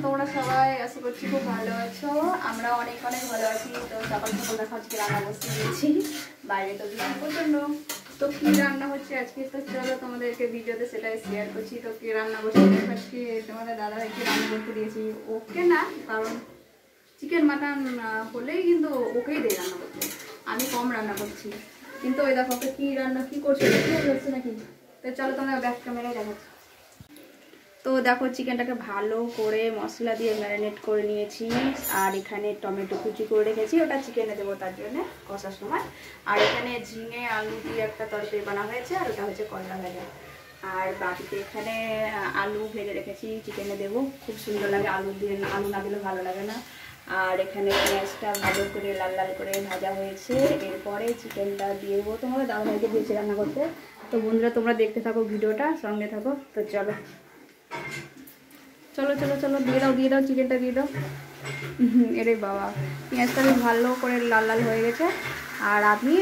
তোমরা সবাই আশা করছি খুব ভালো আছো। আমরা অনেক অনেক ভালো আছি। তো সকাল সকাল দেখা আজকে রান্না বসতে দিয়েছি, বাইরে তো দিলাম প্রচন্ড। তো কি রান্না হচ্ছে আজকে, তো চলো তোমাদেরকে ভিডিওতে সেটাই শেয়ার করছি। তো কি রান্না বসে আজকে তোমাদের দাদাভাইকে রান্না করতে দিয়েছি, ওকে না, কারণ চিকেন মাটন হলেই কিন্তু ওকেই দেয় রান্না করতে, আমি কম রান্না করছি। কিন্তু ওই দেখো ওকে কি রান্না কি করছে হচ্ছে নাকি। তো চলো তোমরা ব্যাক ক্যামেরায় দেখাচ্ছি। তো দেখো চিকেনটাকে ভালো করে মশলা দিয়ে ম্যারিনেট করে নিয়েছি, আর এখানে টমেটো কুচি করে রেখেছি, ওটা চিকেনে দেবো তার জন্য কষার সময়। আর এখানে ঝিঙে আলু দিয়ে একটা তরকারি বানা হয়েছে, আর ওটা হচ্ছে করলা ভাজা। আর বাকিতে এখানে আলু ভেজে রেখেছি, চিকেনে দেবো, খুব সুন্দর লাগে আলু দিয়ে, আলু না দিলে ভালো লাগে না। আর এখানে পেঁয়াজটা ভালো করে লাল লাল করে ভাজা হয়েছে, এরপরে চিকেনটা দিয়ে দেবো। তোমাদের দাদাভাইকে দিয়েছি রান্না করতে। তো বন্ধুরা তোমরা দেখতে থাকো ভিডিওটা, সঙ্গে থাকো। তো চলো চলো চলো চলো দিয়ে দাও চিকেনটা দিয়ে দাও। এরে বাবা, পেঁয়াজটা ভালো করে লাল লাল হয়ে গেছে। আর আমি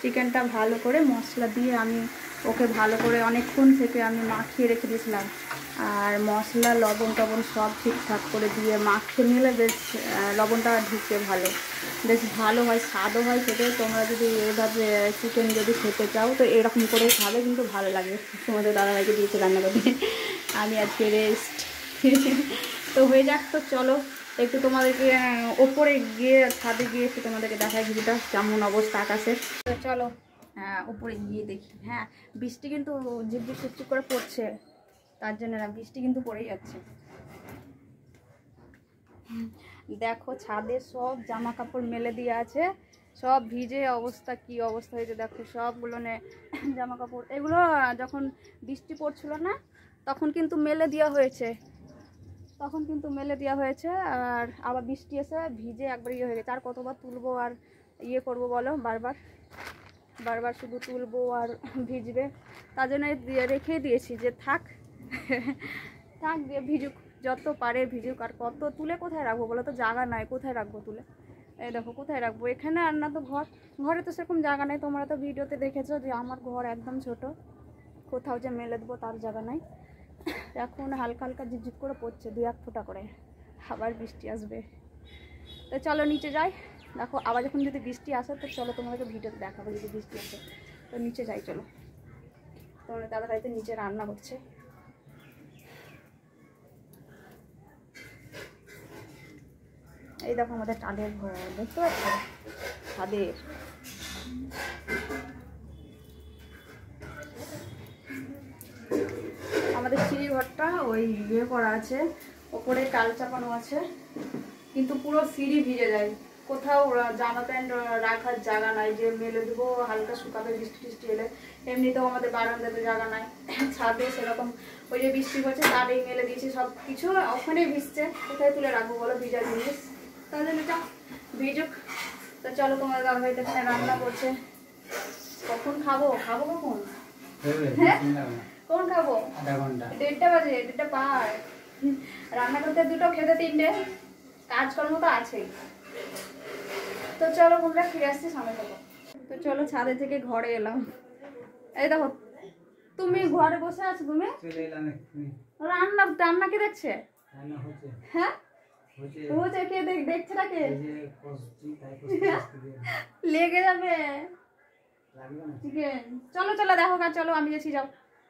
চিকেনটা ভালো করে মশলা দিয়ে আমি ওকে ভালো করে অনেকক্ষণ থেকে আমি মাখিয়ে রেখে দিয়েছিলাম। আর মশলা লবণ টবণ সব ঠিকঠাক করে দিয়ে মাখিয়ে নিলে বেশ লবণটা ঢুকে ভালো, বেশ ভালো হয়, স্বাদও হয় খেতে। তোমরা যদি এভাবে চিকেন যদি খেতে চাও তো এরকম করে খাবে, কিন্তু ভালো লাগে। তোমাদের দাদাভাইকে দিয়েছি রান্না করতে, আমি আজকে রেস্ট। তো হয়ে যাক। তো চলো একটু তোমাদেরকে ওপরে গিয়ে ছাদে গিয়ে একটু তোমাদেরকে দেখাই ভিডিওটা কেমন অবস্থা আকাশের। তো চলো উপরে গিয়ে দেখি। হ্যাঁ, বৃষ্টি কিন্তু ঝিপঝিপ ঝিপঝিপ করে পড়ছে, তার জন্য না বৃষ্টি কিন্তু পড়েই যাচ্ছে। দেখো ছাদে সব জামা কাপড় মেলে দিয়ে আছে, সব ভিজে অবস্থা, কি অবস্থা হয়েছে দেখো সবগুলো জামা কাপড়। এগুলো যখন বৃষ্টি পড়ছিল না তখন কিন্তু মেলে দেওয়া হয়েছে, আর আবার বৃষ্টি এসে ভিজে একবার ইয়ে হয়ে গেছে। আর কতবার তুলবো আর ইয়ে করবো বলো, বারবার শুধু তুলবো আর ভিজবে, তার জন্য রেখে দিয়েছি যে থাক দিয়ে ভিজুক, যত পারে ভিজুক। আর কত তুলে কোথায় রাখবো বলো তো, জায়গা নাই, কোথায় রাখবো তুলে। এই দেখো কোথায় রাখবো, এখানে আর না তো ঘরে তো সেরকম জায়গা নেই। তোমরা তো ভিডিওতে দেখেছো যে আমার ঘর একদম ছোট, কোথাও যে মেলে দেবো তার জায়গা নাই। এখন হালকা হালকা ঝিপঝিপ করে পড়ছে, 2-1 ফোঁটা করে, আবার বৃষ্টি আসবে। তো চলো নিচে যাই। দেখো আবার যখন যদি বৃষ্টি আসে তো চলো তোমাদেরকে ভিডিওতে দেখাবো যদি বৃষ্টি আসে। তো নিচে যাই চলো। তোমাদের দাদাভাইতে নিচে রান্না করছে। এই দেখো আমাদের টালের ঘর, দেখতে পাচ্ছ ছাদের। আমাদের সিঁড়ি ঘরটা ওই ইয়ে করা আছে, ওপরে টাল চাপানো আছে, কিন্তু পুরো সিঁড়ি ভিজে যায়। কোথাও জামা প্যান্ট রাখার জায়গা নাই যে মেলে দেবো হালকা শুকাবে বৃষ্টি টিষ্টি এলে। এমনিতেও আমাদের বারান্দাতে জায়গা নাই, ছাদে সেরকম ওই যে বৃষ্টি হচ্ছে তারেই মেলে দিয়েছি সব কিছু, ওখানেই ভিজছে, কোথায় তুলে রাখবো বলো ভিজা জিনিস। তার জন্য ভিজুক। তো চলো তোমার দাদাভাই এখানে রান্না করছে। কখন খাবো কখন? হ্যাঁ কখন খাবো? 1:30 বাজে, 1:30 পার। রান্না করতে 2টো, খেতে 3টে, কাজকর্ম তো আছেই। তো চলো বন্ধুরা ফিরে আসছি সামনে থেকে। তো চলো ছাদে থেকে ঘরে এলাম। এই দেখো তুমি ঘরে বসে আছো, তুমি রান্না কে দেখছে? হ্যাঁ কে দেখছে না, কে লেগে যাবে চিকেন। চলো দেখো চলো আমি গেছি, যাও।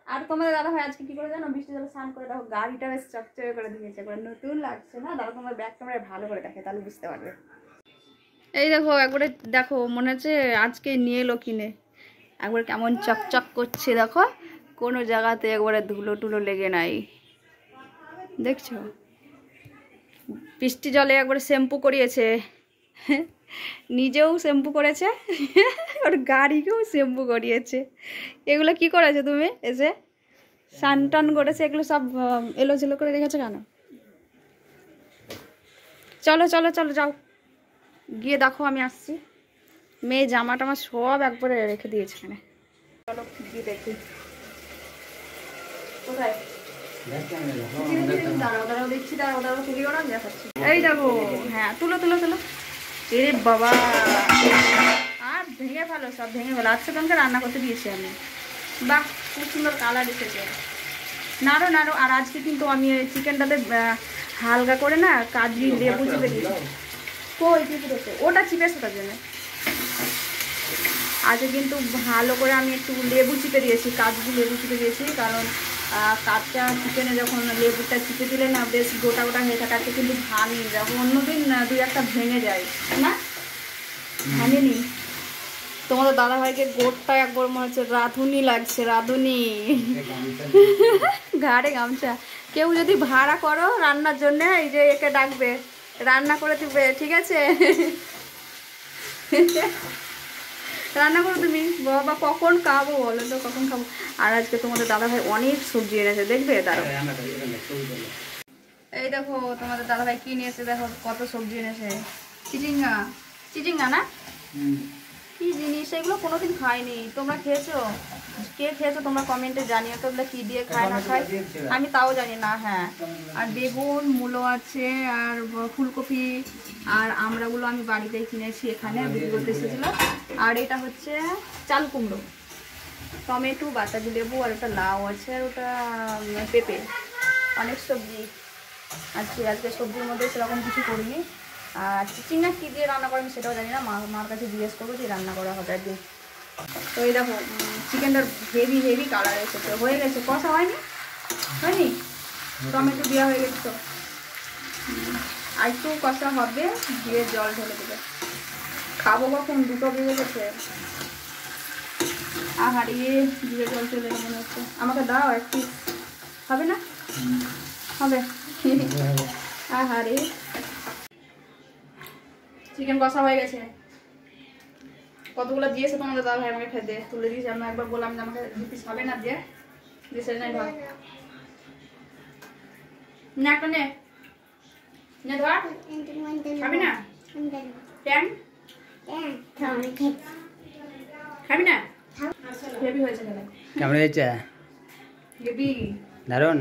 আর তোমাদের দাদা ভাই আজকে কি করে জানো, বৃষ্টি জলে স্নান করে দেখো গাড়িটা বেশ চকচকে করে দিয়েছে, নতুন লাগছে না। দাদা তোমার ব্যাক ক্যামেরায় ভালো করে দেখে, তাহলে বুঝতে পারবে। এই দেখো একবারে দেখো, মনে হচ্ছে আজকে নিয়ে এলো কিনে, একবার কেমন চকচক করছে দেখো, কোনো জায়গাতে একবারে ধুলো টুলো লেগে নাই, দেখছো? বৃষ্টি জলে একবারে শ্যাম্পু করিয়েছে, নিজেও শ্যাম্পু করেছে, ওর গাড়িকেও শ্যাম্পু করিয়েছে। এগুলো কি করেছো তুমি? এসে স্নান টান করেছে, এগুলো সব এলোঝেলো করে রেখেছো কেন? চলো যাও গিয়ে দেখো, আমি আসছি। মেয়ে জামা টামা সব একবারে রেখে দিয়েছে এখানে, চলো গিয়ে দেখি কোথায়। দাঁড়াও দেখছি, দাঁড়াও তুলি ওরা দেখাচ্ছি। এই দেখো, হ্যাঁ তুলো। এরে বাবা, আর ভেঙে ফেলো, সব ভেঙে ফেলো। আজকে তোমাকে রান্না করতে দিয়েছি আমি, বাহ খুব সুন্দর কালার এসেছে, নাড়ো। আর আজকে কিন্তু আমি চিকেনটাতে হালকা করে না কাজলি লেবু চিপে দিয়েছি। কই চিপেছে? ওটা চিপেছে তার জন্য। আজকে কিন্তু ভালো করে আমি একটু লেবু চিপে দিয়েছি, কাজলি লেবু চিপে দিয়েছি, কারণ কাঁচা চিকেনে যখন লেবুটা চিপে দিলে না বেশ গোটা গোটা হয়ে থাকে, আজকে কিন্তু ভাঙি, যখন অন্যদিন দুই একটা ভেঙে যায় না, ভাঙেনি। তোমাদের দাদাভাইকে গোটটা একবার মনে হচ্ছে রাঁধুনি লাগছে, রাঁধুনি। ঘাড়ে গামছা। কেউ যদি ভাড়া করো রান্নার জন্য, এই যে একে ডাকবে, রান্না করে দিবে, ঠিক আছে? রান্না করো তুমি। বাবা কখন খাবো বলো তো, কখন খাবো? আর আজকে তোমাদের দাদাভাই অনেক সবজি এনেছে, দেখবে দাঁড়াও। এই দেখো তোমাদের দাদাভাই কি নিয়েছে, দেখো কত সবজি এনেছে। চিচিঙ্গা, চিচিঙ্গা না কি জিনিস এগুলো, কোনোদিন খাইনি। তোমরা খেয়েছো? কে খেয়েছো তোমরা কমেন্টে জানিও তো, কি দিয়ে খায় না খায়, আমি তাও জানি না। হ্যাঁ, আর বেগুন, মূলো আছে, আর ফুলকপি, আর আমড়াগুলো আমি বাড়িতেই কিনেছি, এখানে বিক্রি করতে এসেছিলাম। আর এটা হচ্ছে চাল কুমড়ো, টমেটো, বাতাবি লেবু, আর ওটা লাউ আছে, আর ওটা পেঁপে, অনেক সবজি। আজকে সবজির মধ্যে সেরকম কিছু করিনি। আর চিচিঙ্গা কী দিয়ে রান্না করেন সেটাও জানি না, মার কাছে জিজ্ঞেস করবো যে রান্না করা হবে একদিন। তো এই দেখো চিকেনটার হেভি হেভি কালার এসেছে, হয়ে গেছে, কষা হয়নি, হয়নি, টমেটো দেওয়া হয়ে গেছে। তো আর একটু কষা হবে, দিয়ে জল ঢেলে দেবে। খাবো কখন, 2টো বেজে গেছে। হারিয়ে দিয়ে জল চলে এলো মনে হচ্ছে। আমাকে দাও একটু, হবে না? হবে। হারে চিকেন কষা হয়ে গেছে। কতগুলো দিয়েছে তোমাদের দাদা ভাই আমাকে খেতে, তুলে দিয়েছে। আমি একবার বললাম যে আমাকে 2 পিস হবে না, দিয়ে দিয়েছে। না ধর না, একটা নে নে, ধর, খাবি না? কেন খাবি না? হেভি হয়েছে, কেমন হয়েছে? হেভি, দারুণ।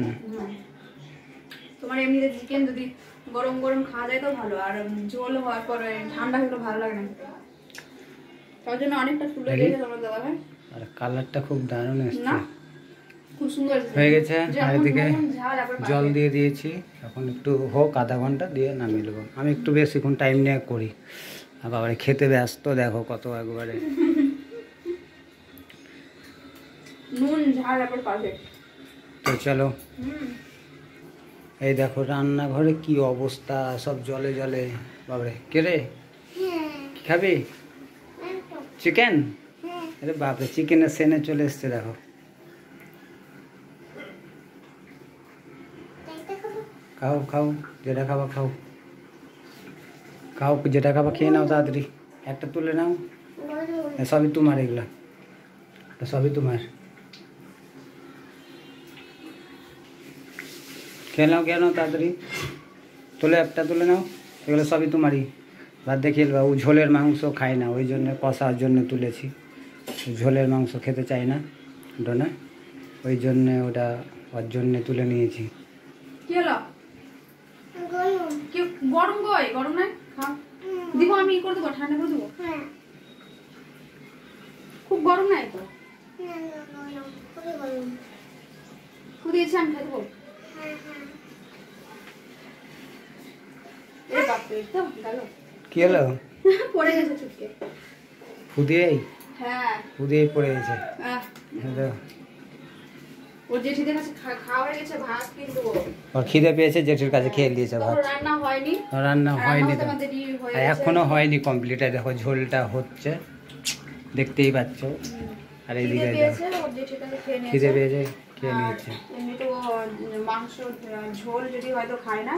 তোমার এমনিতে চিকেন যদি গরম গরম খাওয়া যায় তো ভালো, আর ঝোল হওয়ার পরে ঠান্ডা হলে ভালো লাগে না খেতে। তার জন্য অনেকটা তুলে দিয়েছে তোমার দাদা ভাই। আর কালারটা খুব দারুণ এসেছে, না খুব সুন্দর হয়ে গেছে। আর এদিকে জল দিয়ে দিয়েছি, এখন একটু হোক, আধা ঘন্টা দিয়ে নামিয়ে দেবো। আমি একটু বেশিক্ষণ টাইম নিয়ে করি, আর বাবারে খেতে ব্যস্ত, দেখো কত একবারে নুন ঝাল একবার পারফেক্ট। তো চলো, এই দেখো রান্নাঘরে কি অবস্থা, সব জলে জলে। বাবারে, কে রে, কি খাবি? চিকেন? আরে বাপরে, চিকেনের সেনে চলে এসছে, দেখো। খাও খাও, যেটা খাবা খাও, খাও যেটা খাবা, খেয়ে নাও তাড়াতাড়ি, একটা তুলে নাও। সবই তোমার, এগুলা সবই তোমার, খেয়ে নাও, খেয়ে নাও তাড়াতাড়ি, তুলে একটা তুলে নাও, এগুলো সবই তোমারই। বাদ দেখিয়ে ও ঝোলের মাংস খায় না, ওই জন্য কষার জন্য তুলেছি। ঝোলের মাংস খেতে চাই না ডোনা, ওই জন্যে ওটা ওর জন্যে তুলে নিয়েছি। কি হলো? কি গরম? গয় গরম নাই, খাও। দিব আমি করে দেবো, ঠান্ডা করে দেবো। খুব গরম নাই তো, খুদিয়েছি আমি খেয়ে দেবো। কি হলো? পড়ে গেছে চুটকে, ফুদিয়েই, হ্যাঁ ফুদিয়েই পড়ে গেছে। ওর জেঠিদের কাছে খাওয়া হয়ে গেছে ভাত, কিন্তু ওর খিদে পেয়েছে, জেঠির কাছে খেয়ে দিয়েছে ভাত। রান্না হয়নি, রান্না হয়নি তো, এখনো হয়নি কমপ্লিট। দেখো ঝোলটা হচ্ছে, দেখতেই পাচ্ছ। আর এইদিকে খিদে পেয়েছে, খেয়ে নিয়েছে। এমনিতে মাংস ঝোল যদি হয়তো খায় না,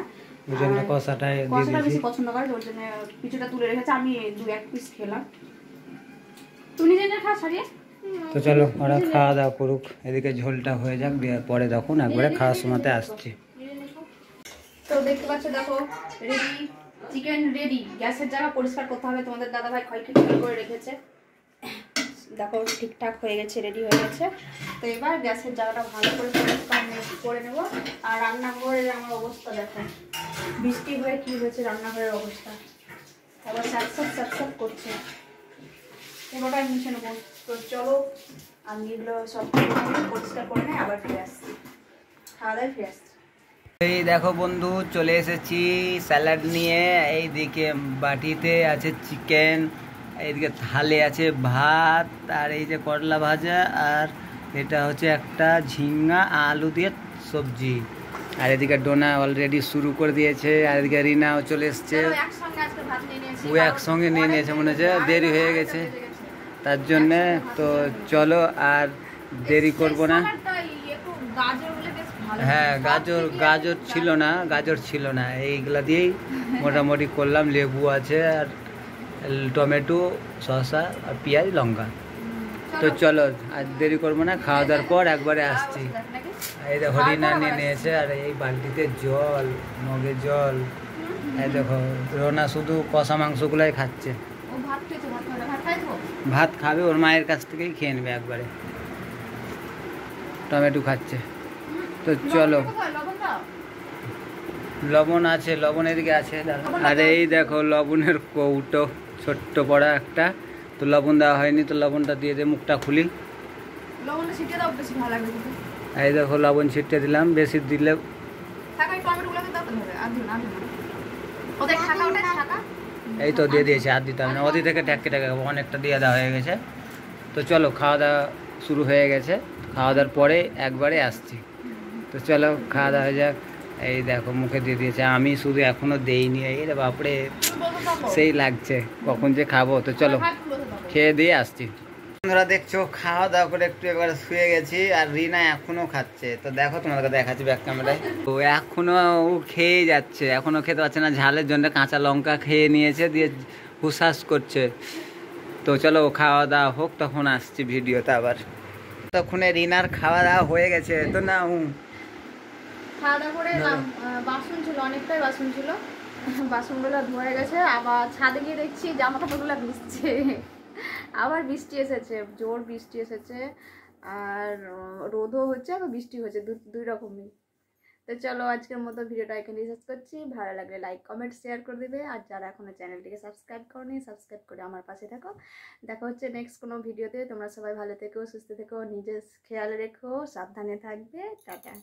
ওই জন্য কষাটা দিয়ে দিয়েছি। পছন্দ করে, ওর জন্য কিছুটা তুলে রেখেছে, আমি 2-1 পিস খেলাম। তুমি নিজে খা ছাড়িয়ে। তো চলো, ওরা খাওয়া দাওয়া করুক, এদিকে ঝোলটা হয়ে যাক, দিয়ে পরে তখন একবারে খাওয়ার সময়তে আসছি। তো দেখতে পাচ্ছ, দেখো রেডি, চিকেন রেডি। গ্যাসের জায়গা পরিষ্কার করতে হবে, তোমাদের দাদাভাই খয়খিট করে রেখেছে। দেখো ঠিকঠাক হয়ে গেছে, রেডি হয়ে গেছে। তো এবার গ্যাসের জায়গাটা ভালো করে পরিষ্কার করে নেবো। আর রান্নাঘরের আমার অবস্থা দেখো, বৃষ্টি হয়ে কি হয়েছে রান্নাঘরের অবস্থা, আবার স্যাঁতস্যাঁত করছে, পুরোটাই মুছে নেবো। তো চলো আমি এগুলো সব পরিষ্কার করে নেই, আবার ফিরে আসছি, খাওয়া দাওয়ায় ফিরে আসছি। এই দেখো বন্ধু, চলে এসেছি স্যালাড নিয়ে। এইদিকে বাটিতে আছে চিকেন, এইদিকে থালে আছে ভাত, আর এই যে করলা ভাজা, আর এটা হচ্ছে একটা ঝিঙ্গা আলু দিয়ে সবজি। আর এদিকে ডোনা অলরেডি শুরু করে দিয়েছে, আর এদিকে রিনাও চলে এসছে। ও একসঙ্গে নিয়ে নিয়েছে, মনে হচ্ছে দেরি হয়ে গেছে তার জন্যে। তো চলো আর দেরি করব না। হ্যাঁ, গাজর ছিল না, এইগুলা দিয়েই মোটামুটি করলাম। লেবু আছে, আর টমেটো, শসা, আর পেঁয়াজ, লঙ্কা। তো চলো আর দেরি করবো না, খাওয়া দাওয়ার পর একবারে আসছি। এই দেখো রিনা নিয়ে নিয়েছে, আর এই বালতিতে জল, মগে জল। এই দেখো রোনা শুধু কষা মাংসগুলাই খাচ্ছে। ভাত খাবে, ওর মায়ের কাছ থেকেই খেয়ে নেবে একবারে। টমেটো খাচ্ছে। তো চলো, লবণ আছে, লবণ এদিকে আছে। আর এই দেখো লবণের কৌটো, ছোট্ট পড়া একটা। তো লবণ দেওয়া হয়নি, তো লবণটা দিয়ে দিয়ে মুখটা খুলি। এই দেখো লবণ ছিটিয়ে দিলাম, বেশি দিলে এই তো দিয়ে দিয়েছে, আর দিতে হবে না। ওদিক থেকে ট্যাকে ট্যাকে অনেকটা দিয়ে দেওয়া হয়ে গেছে। তো চলো, খাওয়া দাওয়া শুরু হয়ে গেছে। খাওয়া দাওয়ার পরে একবারে আসছি। তো চলো খাওয়া দাওয়া হয়ে যাক। এই দেখো মুখে দিয়ে দিয়েছে, আমি শুধু এখনো দেইনি। এই রে বাপরে, সেই লাগছে, কখন যে খাবো। তো চলো খেয়ে দিয়ে আসছি। বন্ধুরা দেখছো, খাওয়া দাওয়া করে একটু এবার শুয়ে গেছি, আর রিনা এখনো খাচ্ছে। তো দেখো তোমাদেরকে দেখাচ্ছি ব্যাক ক্যামেরায়। তো এখনো ও খেয়ে যাচ্ছে, এখনো খেতে পারছে না। ঝালের জন্য কাঁচা লঙ্কা খেয়ে নিয়েছে, দিয়ে হুসাস করছে। তো চলো খাওয়া দাওয়া হোক, তখন আসছি ভিডিওতে আবার। তখন রিনার খাওয়া দাওয়া হয়ে গেছে। তো না খাওয়া দাওয়া করে বাসন ছিল, অনেকটাই বাসন ছিল, বাসনগুলো ধুয়ে গেছে। আবার ছাদে গিয়ে দেখছি জামা কাপড়গুলো ভিজছে। আবার বৃষ্টি এসেছে, জোর বৃষ্টি এসেছে, আর রোদও হচ্ছে, আবার বৃষ্টি হচ্ছে, দুই রকমই। তো চলো আজকের মতো ভিডিওটা এখানে শেষ করছি। ভালো লাগলে লাইক কমেন্ট শেয়ার করে দেবে, আর যারা এখনো চ্যানেলটিকে সাবস্ক্রাইব করনি, সাবস্ক্রাইব করে আমার পাশে থাকো। দেখা হচ্ছে নেক্সট কোনো ভিডিওতে। তোমরা সবাই ভালো থেকো, সুস্থ থেকো, নিজের খেয়াল রেখো, সাবধানে থাকবে। টাটা।